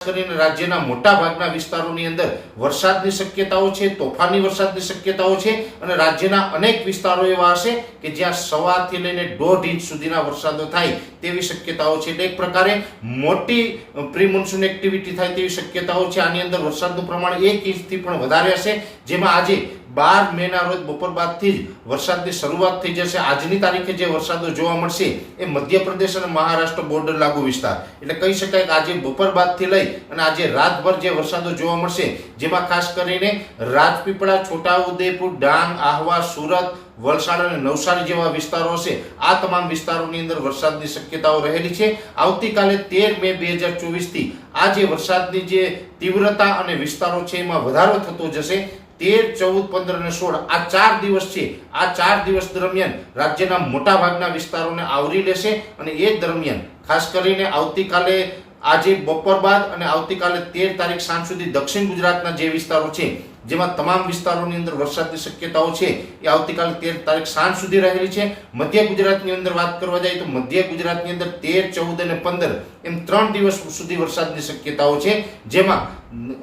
કરીને રાજ્યના મોટા ભાગના વિસ્તારોની અંદર વરસાદની શક્યતાઓ છે, તોફાની વરસાદની શક્યતાઓ છે અને રાજ્યના અનેક વિસ્તારો એવા હશે કે જ્યાં 1.5 થી લઈને 1.5 ઇંચ સુધીના વરસાદો થાય તેવી શક્યતાઓ છે। એટલે એક પ્રકારે મોટી પ્રી મોન્સૂન એક્ટિવિટી થાય તેવી શક્યતાઓ છે। આની અંદર વરસાદનું પ્રમાણ 1 ઇંચથી પણ વધારે હશે, જેમાં આજે 12 મેના રોજ બપોર બાદથી જ વરસાદની શરૂઆત થઈ જશે। આજની તારીખે જે વરસાદો જોવા મળશે એ મધ્યપ્રદેશ અને મહારાષ્ટ્ર બોર્ડર લાગુ વિસ્તાર, એટલે કહી શકાય કે આજે બપોર બાદથી લઈ અને આજે રાતભર જે વરસાદો જોવા મળશે, જેમાં ખાસ કરીને રાજપીપળા, છોટાઉદેપુર, ડાંગ, આહવા, સુરત, વલસાડ અને નવસારી જેવા વિસ્તારો હશે, આ તમામ વિસ્તારોની અંદર વરસાદની શક્યતાઓ રહેલી છે। આવતીકાલે 13 મે 2024 થી આ જે વરસાદની જે તીવ્રતા અને વિસ્તારો છે એમાં વધારો થતો જશે। 13, 14, 15 અને 16 આ 4 દિવસ છે। આ 4 દિવસ દરમિયાન રાજ્યના મોટા ભાગના વિસ્તારોને આવરી લેશે અને એ દરમિયાન ખાસ કરીને આવતીકાલે આજે બપોર બાદ અને આવતીકાલે 13 તારીખ સાંજ સુધી દક્ષિણ ગુજરાતના જે વિસ્તારો છે, જેમાં તમામ વિસ્તારોની અંદર વરસાદની શક્યતાઓ છે એ આવતીકાલે 13 તારીખ સાંજ સુધી રહેલી છે। મધ્ય ગુજરાતની અંદર વાત કરવા જાય તો મધ્ય ગુજરાતની અંદર 13, 14 અને 15 એમ 3 દિવસ સુધી વરસાદની શક્યતાઓ છે, જેમાં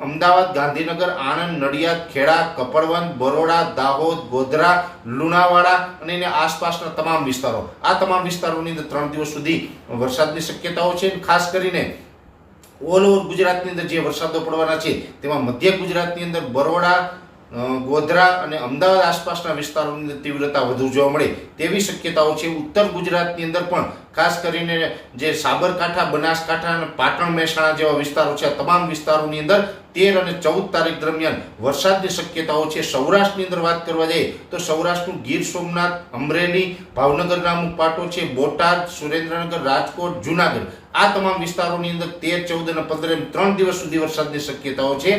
અમદાવાદ, ગાંધીનગર, આણંદ, નડિયાદ, ખેડા, કપડવંજ, બરોડા, દાહોદ, ગોધરા, લુણાવાડા અને એના આસપાસના તમામ વિસ્તારો, આ તમામ વિસ્તારોની અંદર 3 દિવસ સુધી વરસાદની શક્યતાઓ છે। ખાસ કરીને ઓલ ઓવર ગુજરાતની અંદર જે વરસાદો પડવાના છે તેમાં મધ્ય ગુજરાતની અંદર બરોડા, ગોધરા અને અમદાવાદ આસપાસના વિસ્તારોની અંદર તીવ્રતા વધુ જોવા મળે તેવી શક્યતાઓ છે। ઉત્તર ગુજરાતની અંદર પણ ખાસ કરીને જે સાબરકાંઠા, બનાસકાંઠા અને પાટણ, મહેસાણા જેવા વિસ્તારો છે, આ તમામ વિસ્તારોની અંદર 13 અને 14 તારીખ દરમિયાન વરસાદની શક્યતાઓ છે। સૌરાષ્ટ્રની અંદર વાત કરવા જઈએ તો સૌરાષ્ટ્રનું ગીર સોમનાથ, અમરેલી, ભાવનગરના અમુક પાટો છે, બોટાદ, સુરેન્દ્રનગર, રાજકોટ, જુનાગઢ, આ તમામ વિસ્તારોની અંદર 13, 14 અને 15 એમ 3 દિવસ સુધી વરસાદની શક્યતાઓ છે।